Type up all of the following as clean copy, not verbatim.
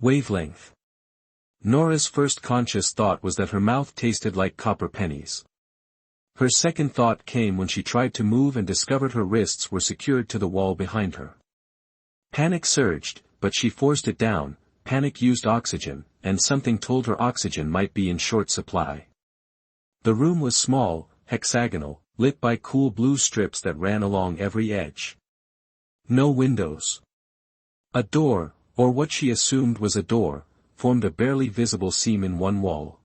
Wavelength. Nora's first conscious thought was that her mouth tasted like copper pennies. Her second thought came when she tried to move and discovered her wrists were secured to the wall behind her. Panic surged, but she forced it down. Panic used oxygen, and something told her oxygen might be in short supply. The room was small, hexagonal, lit by cool blue strips that ran along every edge. No windows. A door, or what she assumed was a door, formed a barely visible seam in one wall.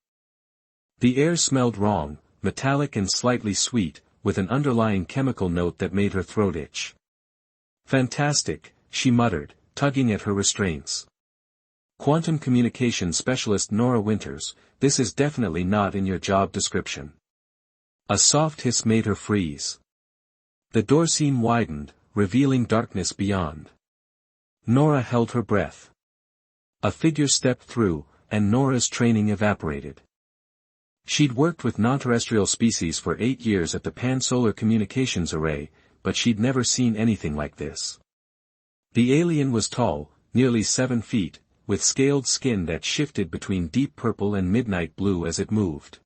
The air smelled wrong, metallic and slightly sweet, with an underlying chemical note that made her throat itch. "Fantastic," she muttered, tugging at her restraints. "Quantum communication specialist Nora Winters, this is definitely not in your job description." A soft hiss made her freeze. The door seam widened, revealing darkness beyond. Nora held her breath. A figure stepped through, and Nora's training evaporated. She'd worked with non-terrestrial species for 8 years at the Pan-Solar Communications Array, but she'd never seen anything like this. The alien was tall, nearly 7 feet, with scaled skin that shifted between deep purple and midnight blue as it moved.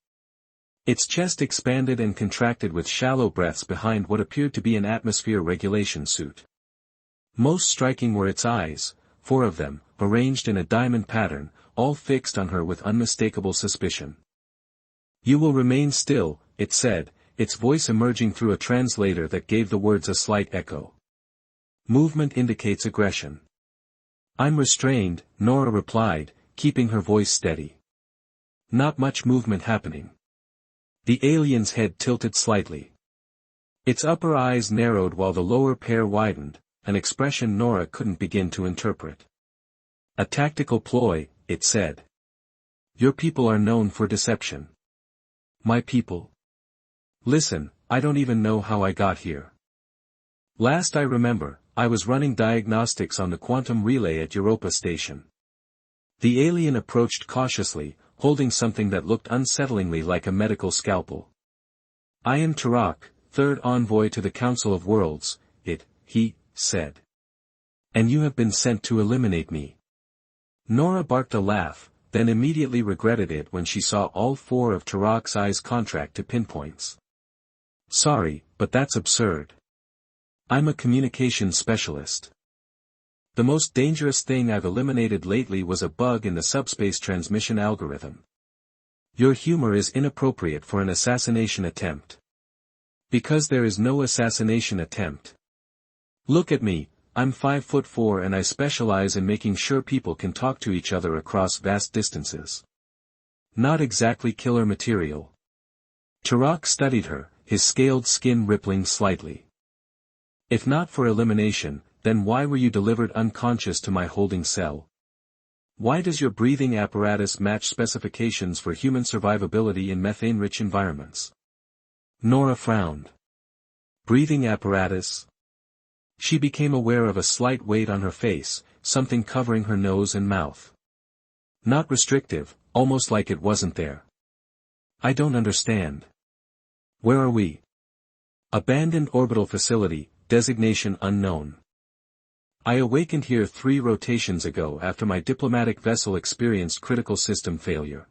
Its chest expanded and contracted with shallow breaths behind what appeared to be an atmosphere regulation suit. Most striking were its eyes, 4 of them, arranged in a diamond pattern, all fixed on her with unmistakable suspicion. "You will remain still," it said, its voice emerging through a translator that gave the words a slight echo. "Movement indicates aggression." "I'm restrained," Nora replied, keeping her voice steady. "Not much movement happening." The alien's head tilted slightly. Its upper eyes narrowed while the lower pair widened, an expression Nora couldn't begin to interpret. "A tactical ploy," it said. "Your people are known for deception." "My people? Listen, I don't even know how I got here. Last I remember, I was running diagnostics on the quantum relay at Europa Station." The alien approached cautiously, holding something that looked unsettlingly like a medical scalpel. "I am Tarak, third envoy to the Council of Worlds," he said. "And you have been sent to eliminate me." Nora barked a laugh, then immediately regretted it when she saw all 4 of Tarak's eyes contract to pinpoints. "Sorry, but that's absurd. I'm a communications specialist. The most dangerous thing I've eliminated lately was a bug in the subspace transmission algorithm. Your humor is inappropriate for an assassination attempt. Because there is no assassination attempt. Look at me, I'm 5'4" and I specialize in making sure people can talk to each other across vast distances. Not exactly killer material." Tarak studied her, his scaled skin rippling slightly. "If not for elimination, then why were you delivered unconscious to my holding cell? Why does your breathing apparatus match specifications for human survivability in methane-rich environments?" Nora frowned. "Breathing apparatus?" She became aware of a slight weight on her face, something covering her nose and mouth. Not restrictive, almost like it wasn't there. "I don't understand. Where are we?" "Abandoned orbital facility, designation unknown. I awakened here 3 rotations ago after my diplomatic vessel experienced critical system failure."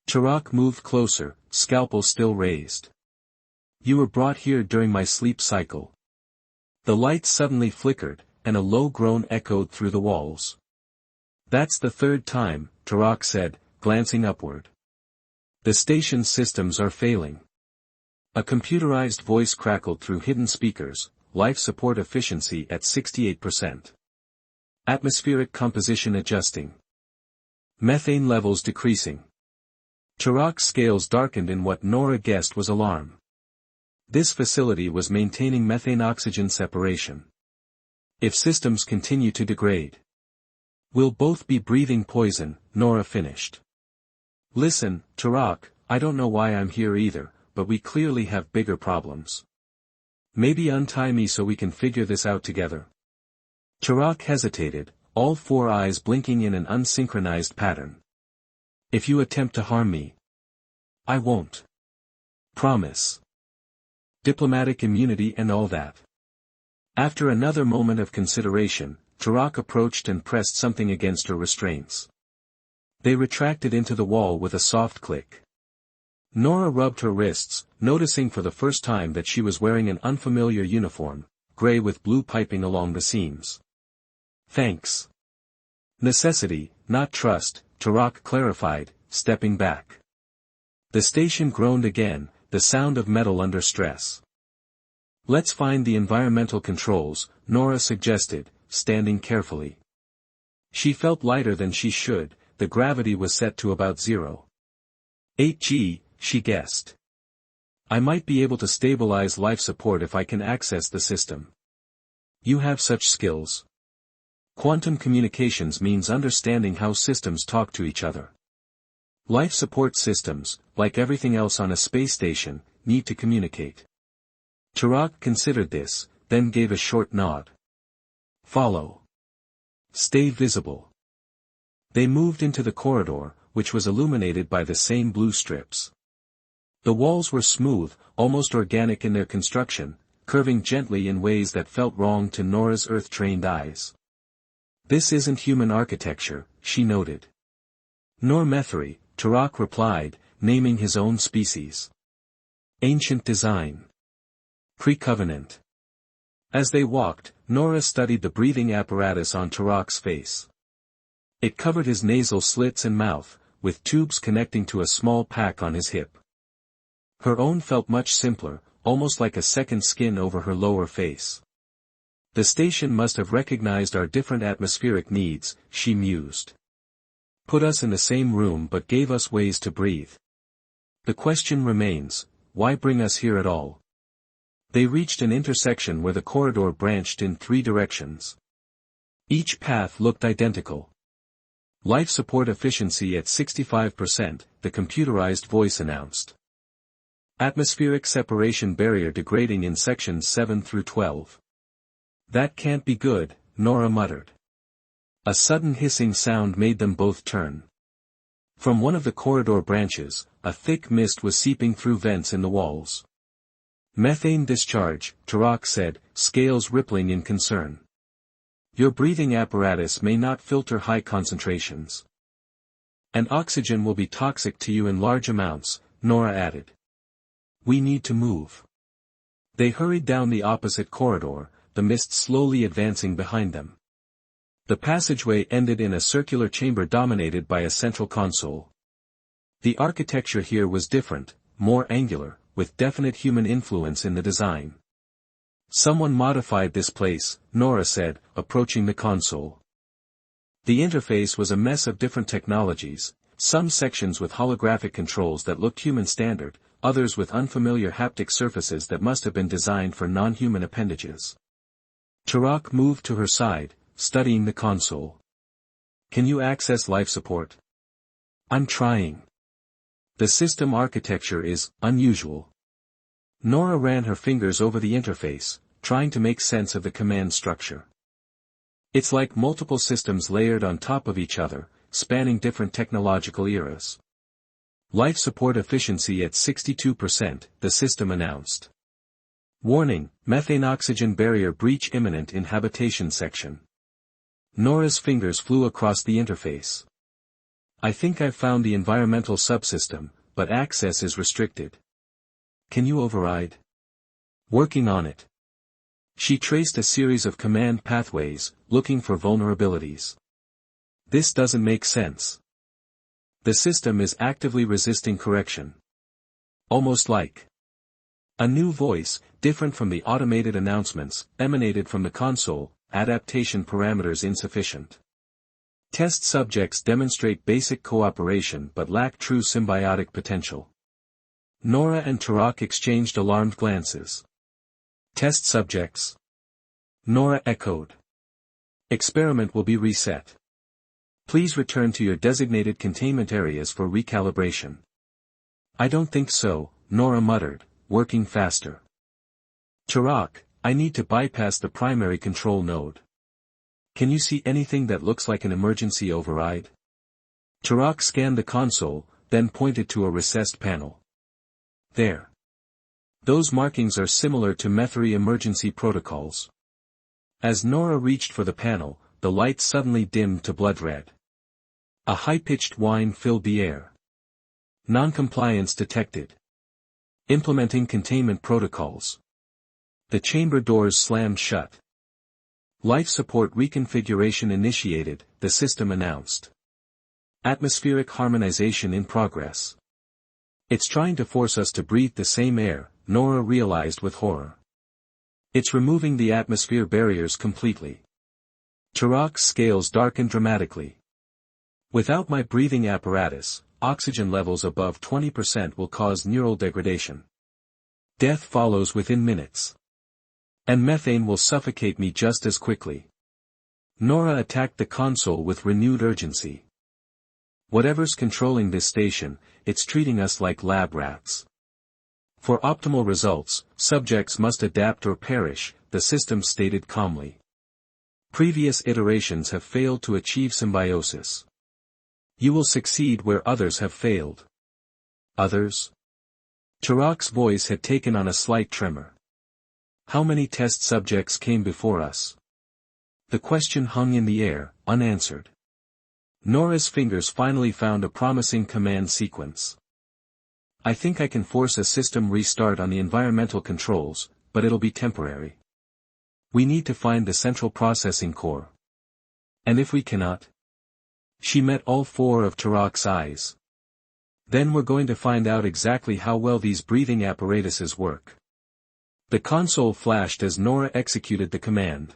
Tarak moved closer, scalpel still raised. "You were brought here during my sleep cycle." The lights suddenly flickered, and a low groan echoed through the walls. "That's the 3rd time," Tarak said, glancing upward. "The station's systems are failing." A computerized voice crackled through hidden speakers, life support efficiency at 68%. Atmospheric composition adjusting. Methane levels decreasing. Tarak's scales darkened in what Nora guessed was alarm. This facility was maintaining methane-oxygen separation. If systems continue to degrade, we'll both be breathing poison, Nora finished. "Listen, Tarak, I don't know why I'm here either, but we clearly have bigger problems. Maybe untie me so we can figure this out together." Tarak hesitated, all 4 eyes blinking in an unsynchronized pattern. "If you attempt to harm me, I won't. Promise. Diplomatic immunity and all that." After another moment of consideration, Tarak approached and pressed something against her restraints. They retracted into the wall with a soft click. Nora rubbed her wrists, noticing for the first time that she was wearing an unfamiliar uniform, gray with blue piping along the seams. Thanks. Necessity, not trust, Tarak clarified, stepping back. The station groaned again, the sound of metal under stress. Let's find the environmental controls, Nora suggested, standing carefully. She felt lighter than she should, the gravity was set to about 0. 8G, she guessed. I might be able to stabilize life support if I can access the system. You have such skills. Quantum communications means understanding how systems talk to each other. Life support systems, like everything else on a space station, need to communicate. Tarak considered this, then gave a short nod. Follow. Stay visible. They moved into the corridor, which was illuminated by the same blue strips. The walls were smooth, almost organic in their construction, curving gently in ways that felt wrong to Nora's earth-trained eyes. This isn't human architecture, she noted. Nor Methri, Tarak replied, naming his own species. Ancient design. Pre-covenant. As they walked, Nora studied the breathing apparatus on Tarak's face. It covered his nasal slits and mouth, with tubes connecting to a small pack on his hip. Her own felt much simpler, almost like a second skin over her lower face. The station must have recognized our different atmospheric needs, she mused. Put us in the same room but gave us ways to breathe. The question remains, why bring us here at all? They reached an intersection where the corridor branched in 3 directions. Each path looked identical. Life support efficiency at 65%, the computerized voice announced. Atmospheric separation barrier degrading in sections 7 through 12. That can't be good, Nora muttered. A sudden hissing sound made them both turn. From one of the corridor branches, a thick mist was seeping through vents in the walls. Methane discharge, Tarak said, scales rippling in concern. Your breathing apparatus may not filter high concentrations. And oxygen will be toxic to you in large amounts, Nora added. We need to move. They hurried down the opposite corridor, the mist slowly advancing behind them. The passageway ended in a circular chamber dominated by a central console. The architecture here was different, more angular, with definite human influence in the design. Someone modified this place, Nora said, approaching the console. The interface was a mess of different technologies, some sections with holographic controls that looked human standard, others with unfamiliar haptic surfaces that must have been designed for non-human appendages. Tarak moved to her side, studying the console. Can you access life support? I'm trying. The system architecture is unusual. Nora ran her fingers over the interface, trying to make sense of the command structure. It's like multiple systems layered on top of each other, spanning different technological eras. Life support efficiency at 62%, the system announced. Warning, methane-oxygen barrier breach imminent in habitation section. Nora's fingers flew across the interface. I think I've found the environmental subsystem, but access is restricted. Can you override? Working on it. She traced a series of command pathways, looking for vulnerabilities. This doesn't make sense. The system is actively resisting correction. Almost like. A new voice, different from the automated announcements, emanated from the console, adaptation parameters insufficient. Test subjects demonstrate basic cooperation but lack true symbiotic potential. Nora and Tarak exchanged alarmed glances. Test subjects. Nora echoed. Experiment will be reset. Please return to your designated containment areas for recalibration. I don't think so, Nora muttered, working faster. Tarak, I need to bypass the primary control node. Can you see anything that looks like an emergency override? Tarak scanned the console, then pointed to a recessed panel. There. Those markings are similar to Methri emergency protocols. As Nora reached for the panel, the light suddenly dimmed to blood red. A high-pitched whine filled the air. Non-compliance detected. Implementing containment protocols. The chamber doors slammed shut. Life support reconfiguration initiated, the system announced. Atmospheric harmonization in progress. It's trying to force us to breathe the same air, Nora realized with horror. It's removing the atmosphere barriers completely. Turok's scales darkened dramatically. Without my breathing apparatus, oxygen levels above 20% will cause neural degradation. Death follows within minutes. And methane will suffocate me just as quickly. Nora attacked the console with renewed urgency. Whatever's controlling this station, it's treating us like lab rats. For optimal results, subjects must adapt or perish, the system stated calmly. Previous iterations have failed to achieve symbiosis. You will succeed where others have failed. Others? Turok's voice had taken on a slight tremor. How many test subjects came before us? The question hung in the air, unanswered. Nora's fingers finally found a promising command sequence. I think I can force a system restart on the environmental controls, but it'll be temporary. We need to find the central processing core. And if we cannot? She met all four of Turok's eyes. Then we're going to find out exactly how well these breathing apparatuses work. The console flashed as Nora executed the command.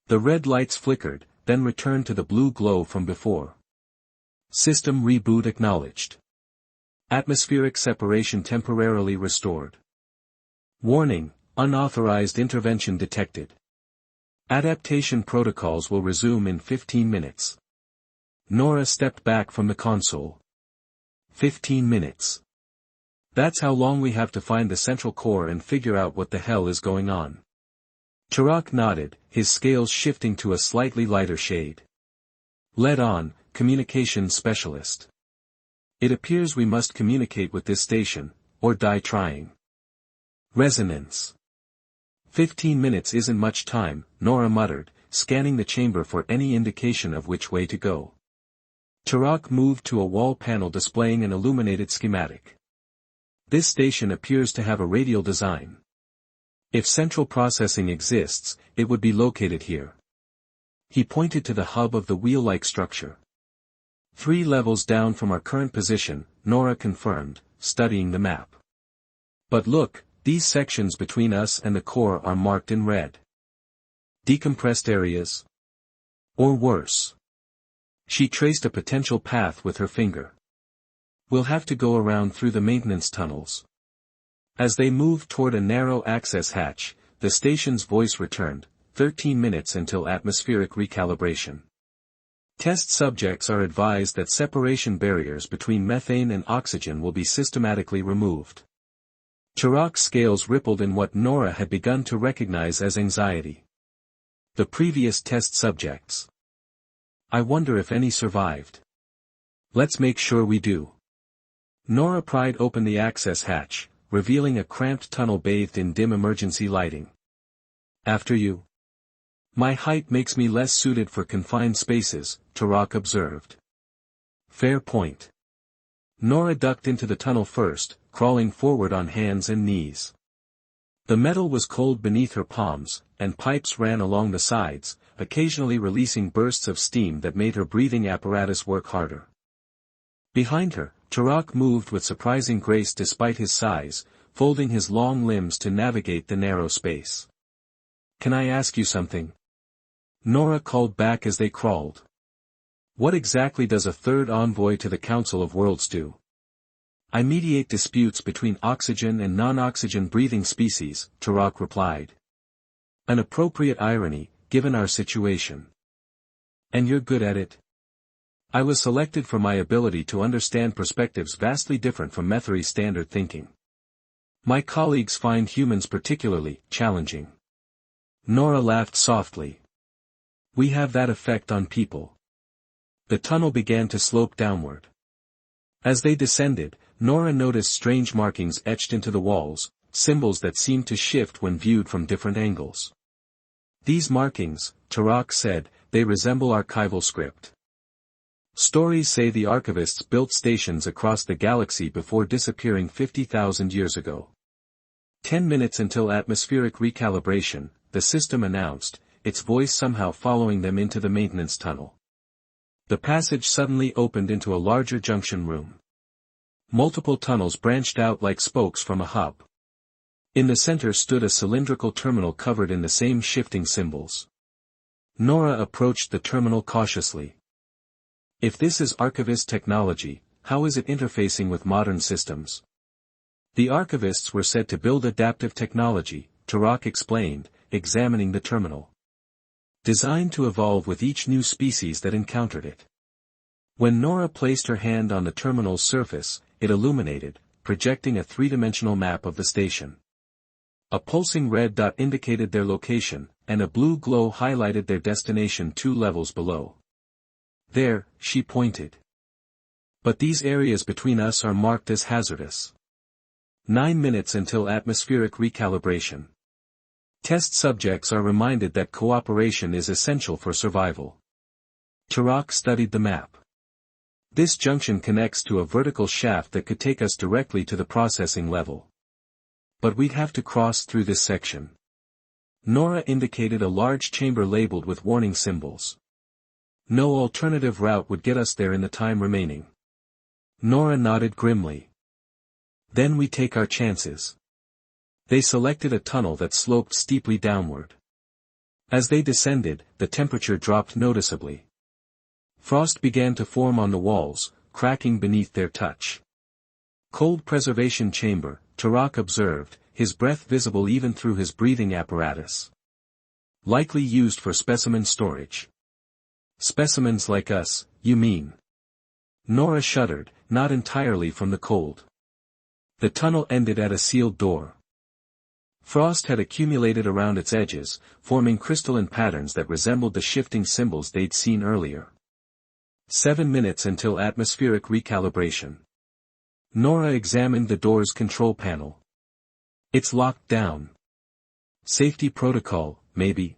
The red lights flickered, then returned to the blue glow from before. System reboot acknowledged. Atmospheric separation temporarily restored. Warning, unauthorized intervention detected. Adaptation protocols will resume in 15 minutes. Nora stepped back from the console. 15 minutes. That's how long we have to find the central core and figure out what the hell is going on. Turok nodded, his scales shifting to a slightly lighter shade. Led on, communications specialist. It appears we must communicate with this station, or die trying. Resonance. 15 minutes isn't much time, Nora muttered, scanning the chamber for any indication of which way to go. Turok moved to a wall panel displaying an illuminated schematic. This station appears to have a radial design. If central processing exists, it would be located here. He pointed to the hub of the wheel-like structure. 3 levels down from our current position, Nora confirmed, studying the map. But look, these sections between us and the core are marked in red. Decompressed areas? Or worse. She traced a potential path with her finger. We'll have to go around through the maintenance tunnels. As they moved toward a narrow access hatch, the station's voice returned, 13 minutes until atmospheric recalibration. Test subjects are advised that separation barriers between methane and oxygen will be systematically removed. Turok's scales rippled in what Nora had begun to recognize as anxiety. The previous test subjects. I wonder if any survived. Let's make sure we do. Nora pried open the access hatch, revealing a cramped tunnel bathed in dim emergency lighting. After you. My height makes me less suited for confined spaces, Turok observed. Fair point. Nora ducked into the tunnel first, crawling forward on hands and knees. The metal was cold beneath her palms, and pipes ran along the sides, occasionally releasing bursts of steam that made her breathing apparatus work harder. Behind her, Turok moved with surprising grace despite his size, folding his long limbs to navigate the narrow space. Can I ask you something? Nora called back as they crawled. What exactly does a third envoy to the Council of Worlds do? I mediate disputes between oxygen and non-oxygen breathing species, Turok replied. An appropriate irony, given our situation. And you're good at it? I was selected for my ability to understand perspectives vastly different from Methuri standard thinking. My colleagues find humans particularly challenging. Nora laughed softly. We have that effect on people. The tunnel began to slope downward. As they descended, Nora noticed strange markings etched into the walls, symbols that seemed to shift when viewed from different angles. These markings, Turok said, they resemble archival script. Stories say the archivists built stations across the galaxy before disappearing 50,000 years ago. 10 minutes until atmospheric recalibration, the system announced, its voice somehow following them into the maintenance tunnel. The passage suddenly opened into a larger junction room. Multiple tunnels branched out like spokes from a hub. In the center stood a cylindrical terminal covered in the same shifting symbols. Nora approached the terminal cautiously. If this is archivist technology, how is it interfacing with modern systems? The archivists were said to build adaptive technology, Turok explained, examining the terminal. Designed to evolve with each new species that encountered it. When Nora placed her hand on the terminal's surface, it illuminated, projecting a three-dimensional map of the station. A pulsing red dot indicated their location, and a blue glow highlighted their destination 2 levels below. There, she pointed. But these areas between us are marked as hazardous. 9 minutes until atmospheric recalibration. Test subjects are reminded that cooperation is essential for survival. Turok studied the map. This junction connects to a vertical shaft that could take us directly to the processing level. But we'd have to cross through this section. Nora indicated a large chamber labeled with warning symbols. No alternative route would get us there in the time remaining. Nora nodded grimly. Then we take our chances. They selected a tunnel that sloped steeply downward. As they descended, the temperature dropped noticeably. Frost began to form on the walls, cracking beneath their touch. Cold preservation chamber, Turok observed, his breath visible even through his breathing apparatus. Likely used for specimen storage. Specimens like us, you mean? Nora shuddered, not entirely from the cold. The tunnel ended at a sealed door. Frost had accumulated around its edges, forming crystalline patterns that resembled the shifting symbols they'd seen earlier. 7 minutes until atmospheric recalibration. Nora examined the door's control panel. It's locked down. Safety protocol, maybe.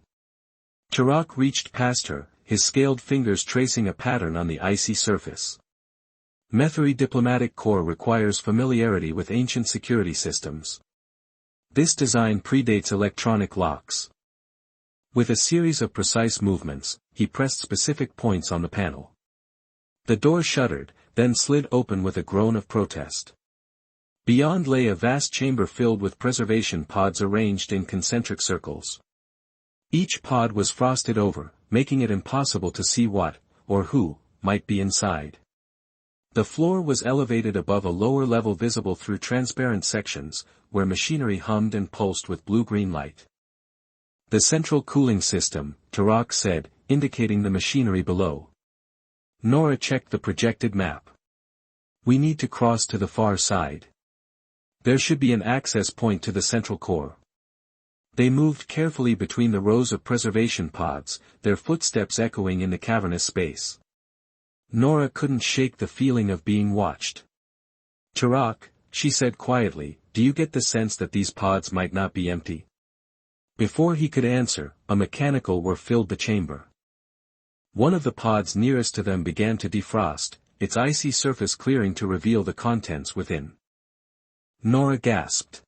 Turok reached past her, his scaled fingers tracing a pattern on the icy surface. Methuri Diplomatic Corps requires familiarity with ancient security systems. This design predates electronic locks. With a series of precise movements, he pressed specific points on the panel. The door shuddered, then slid open with a groan of protest. Beyond lay a vast chamber filled with preservation pods arranged in concentric circles. Each pod was frosted over, making it impossible to see what, or who, might be inside. The floor was elevated above a lower level visible through transparent sections, where machinery hummed and pulsed with blue-green light. The central cooling system, Turok said, indicating the machinery below. Nora checked the projected map. We need to cross to the far side. There should be an access point to the central core. They moved carefully between the rows of preservation pods, their footsteps echoing in the cavernous space. Nora couldn't shake the feeling of being watched. Turok, she said quietly, do you get the sense that these pods might not be empty? Before he could answer, a mechanical whir filled the chamber. One of the pods nearest to them began to defrost, its icy surface clearing to reveal the contents within. Nora gasped.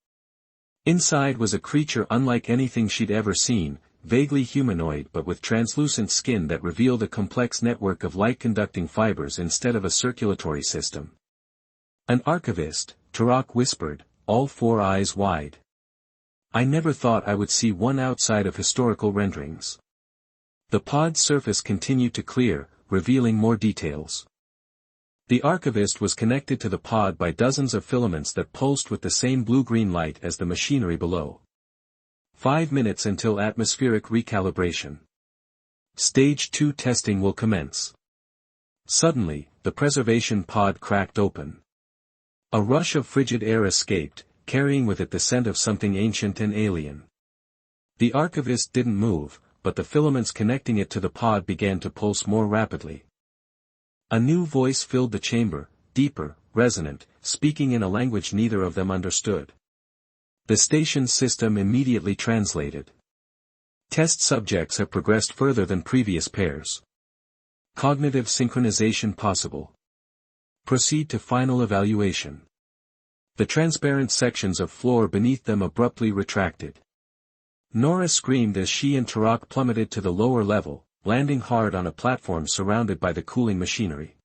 Inside was a creature unlike anything she'd ever seen, vaguely humanoid but with translucent skin that revealed a complex network of light-conducting fibers instead of a circulatory system. An archivist, Turok whispered, all 4 eyes wide. I never thought I would see one outside of historical renderings. The pod's surface continued to clear, revealing more details. The archivist was connected to the pod by dozens of filaments that pulsed with the same blue-green light as the machinery below. 5 minutes until atmospheric recalibration. Stage 2 testing will commence. Suddenly, the preservation pod cracked open. A rush of frigid air escaped, carrying with it the scent of something ancient and alien. The archivist didn't move, but the filaments connecting it to the pod began to pulse more rapidly. A new voice filled the chamber, deeper, resonant, speaking in a language neither of them understood. The station's system immediately translated. Test subjects have progressed further than previous pairs. Cognitive synchronization possible. Proceed to final evaluation. The transparent sections of floor beneath them abruptly retracted. Nora screamed as she and Turok plummeted to the lower level, landing hard on a platform surrounded by the cooling machinery.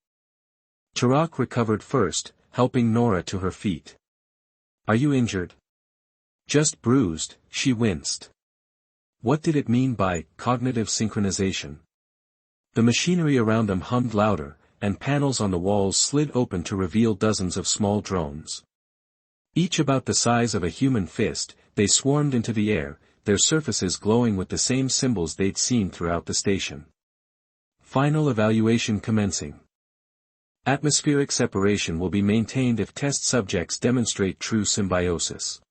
Turok recovered first, helping Nora to her feet. "Are you injured?" "Just bruised," she winced. What did it mean by cognitive synchronization? The machinery around them hummed louder, and panels on the walls slid open to reveal dozens of small drones. Each about the size of a human fist, they swarmed into the air, their surfaces glowing with the same symbols they'd seen throughout the station. Final evaluation commencing. Atmospheric separation will be maintained if test subjects demonstrate true symbiosis.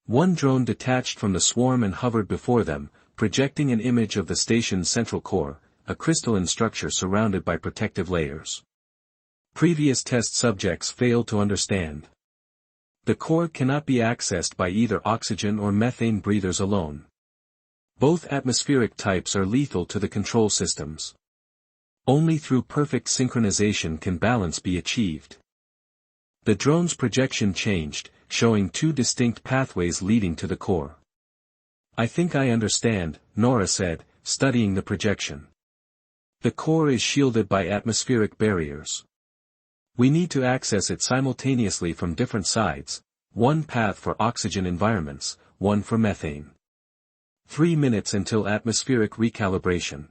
One drone detached from the swarm and hovered before them, projecting an image of the station's central core, a crystalline structure surrounded by protective layers. Previous test subjects failed to understand. The core cannot be accessed by either oxygen or methane breathers alone. Both atmospheric types are lethal to the control systems. Only through perfect synchronization can balance be achieved. The drone's projection changed, showing two distinct pathways leading to the core. "I think I understand," Nora said, studying the projection. "The core is shielded by atmospheric barriers. We need to access it simultaneously from different sides, one path for oxygen environments, one for methane. 3 minutes until atmospheric recalibration.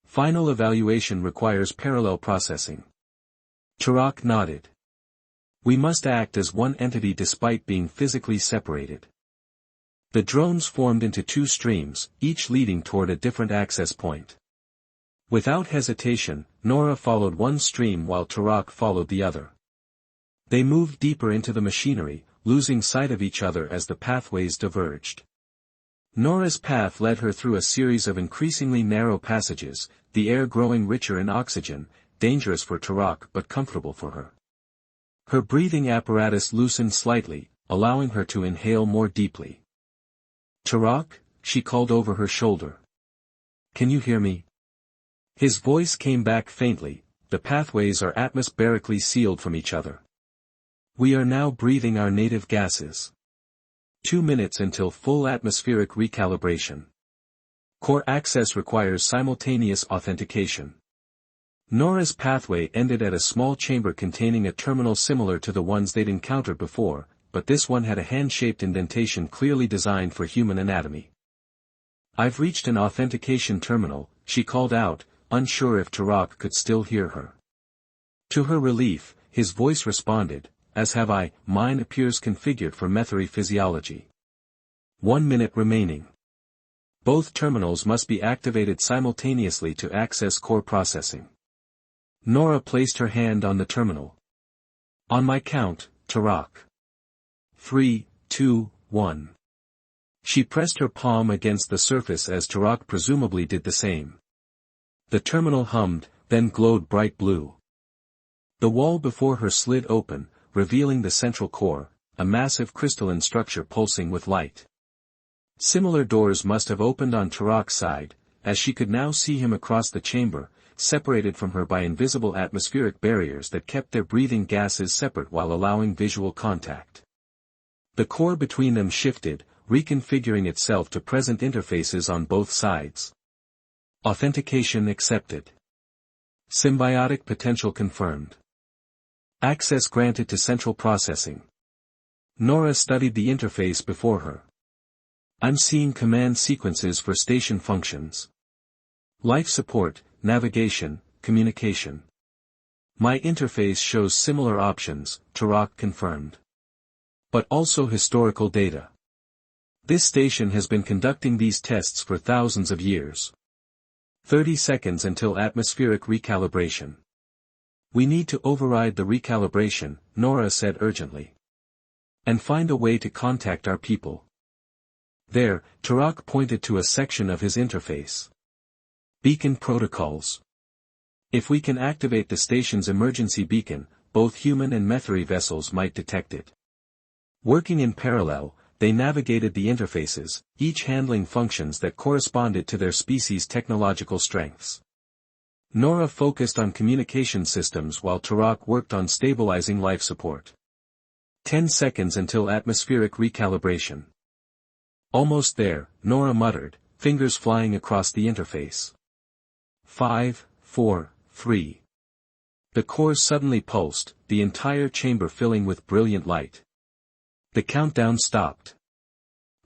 Final evaluation requires parallel processing." Turok nodded. "We must act as one entity despite being physically separated." The drones formed into two streams, each leading toward a different access point. Without hesitation, Nora followed one stream while Turok followed the other. They moved deeper into the machinery, losing sight of each other as the pathways diverged. Nora's path led her through a series of increasingly narrow passages, the air growing richer in oxygen, dangerous for Turok but comfortable for her. Her breathing apparatus loosened slightly, allowing her to inhale more deeply. "Turok," she called over her shoulder. "Can you hear me?" His voice came back faintly. "The pathways are atmospherically sealed from each other. We are now breathing our native gases. 2 minutes until full atmospheric recalibration. Core access requires simultaneous authentication." Nora's pathway ended at a small chamber containing a terminal similar to the ones they'd encountered before, but this one had a hand-shaped indentation clearly designed for human anatomy. "I've reached an authentication terminal," she called out, unsure if Turok could still hear her. To her relief, his voice responded, "As have I, mine appears configured for methary physiology. 1 minute remaining. Both terminals must be activated simultaneously to access core processing." Nora placed her hand on the terminal. "On my count, Turok. 3, 2, 1. She pressed her palm against the surface as Turok presumably did the same. The terminal hummed, then glowed bright blue. The wall before her slid open, revealing the central core, a massive crystalline structure pulsing with light. Similar doors must have opened on Turok's side, as she could now see him across the chamber, separated from her by invisible atmospheric barriers that kept their breathing gases separate while allowing visual contact. The core between them shifted, reconfiguring itself to present interfaces on both sides. Authentication accepted. Symbiotic potential confirmed. Access granted to central processing. Nora studied the interface before her. "I'm seeing command sequences for station functions. Life support, navigation, communication. My interface shows similar options," Turok confirmed. "But also historical data. This station has been conducting these tests for thousands of years. 30 seconds until atmospheric recalibration. We need to override the recalibration," Nora said urgently. "And find a way to contact our people." There, Turok pointed to a section of his interface. "Beacon protocols. If we can activate the station's emergency beacon, both human and methary vessels might detect it." Working in parallel, they navigated the interfaces, each handling functions that corresponded to their species' technological strengths. Nora focused on communication systems while Turok worked on stabilizing life support. 10 seconds until atmospheric recalibration. Almost there, Nora muttered, fingers flying across the interface. 5, 4, 3. The cores suddenly pulsed, the entire chamber filling with brilliant light. The countdown stopped.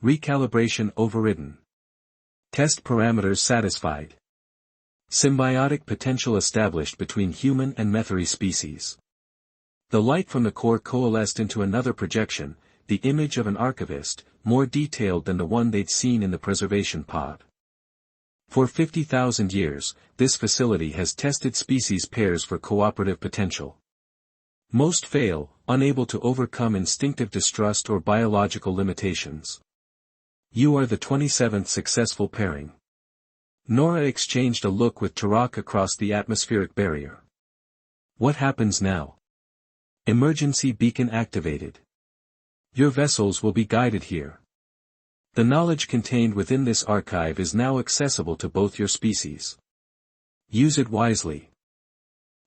Recalibration overridden. Test parameters satisfied. Symbiotic potential established between human and Metheri species. The light from the core coalesced into another projection, the image of an archavist, more detailed than the one they'd seen in the preservation pod. For 50,000 years, this facility has tested species pairs for cooperative potential. Most fail, unable to overcome instinctive distrust or biological limitations. You are the 27th successful pairing. Nora exchanged a look with Turok across the atmospheric barrier. What happens now? Emergency beacon activated. Your vessels will be guided here. The knowledge contained within this archive is now accessible to both your species. Use it wisely.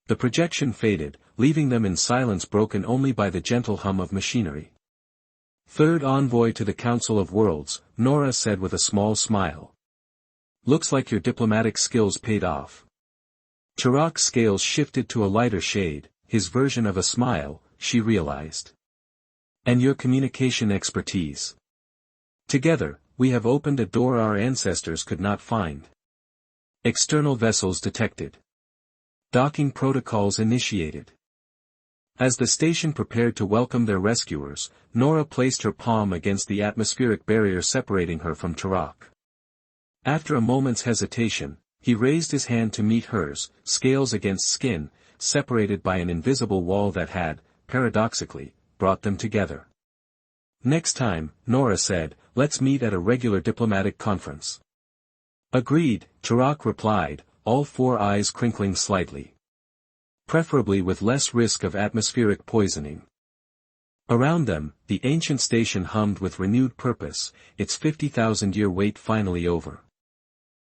The projection faded, leaving them in silence broken only by the gentle hum of machinery. Third envoy to the Council of Worlds, Nora said with a small smile. Looks like your diplomatic skills paid off. Turok's scales shifted to a lighter shade, his version of a smile, she realized. And your communication expertise. Together, we have opened a door our ancestors could not find. External vessels detected. Docking protocols initiated. As the station prepared to welcome their rescuers, Nora placed her palm against the atmospheric barrier separating her from Turok. After a moment's hesitation, he raised his hand to meet hers, scales against skin, separated by an invisible wall that had, paradoxically, brought them together. Next time, Nora said, let's meet at a regular diplomatic conference. Agreed, Turok replied, all four eyes crinkling slightly. Preferably with less risk of atmospheric poisoning. Around them, the ancient station hummed with renewed purpose, its 50,000-year wait finally over.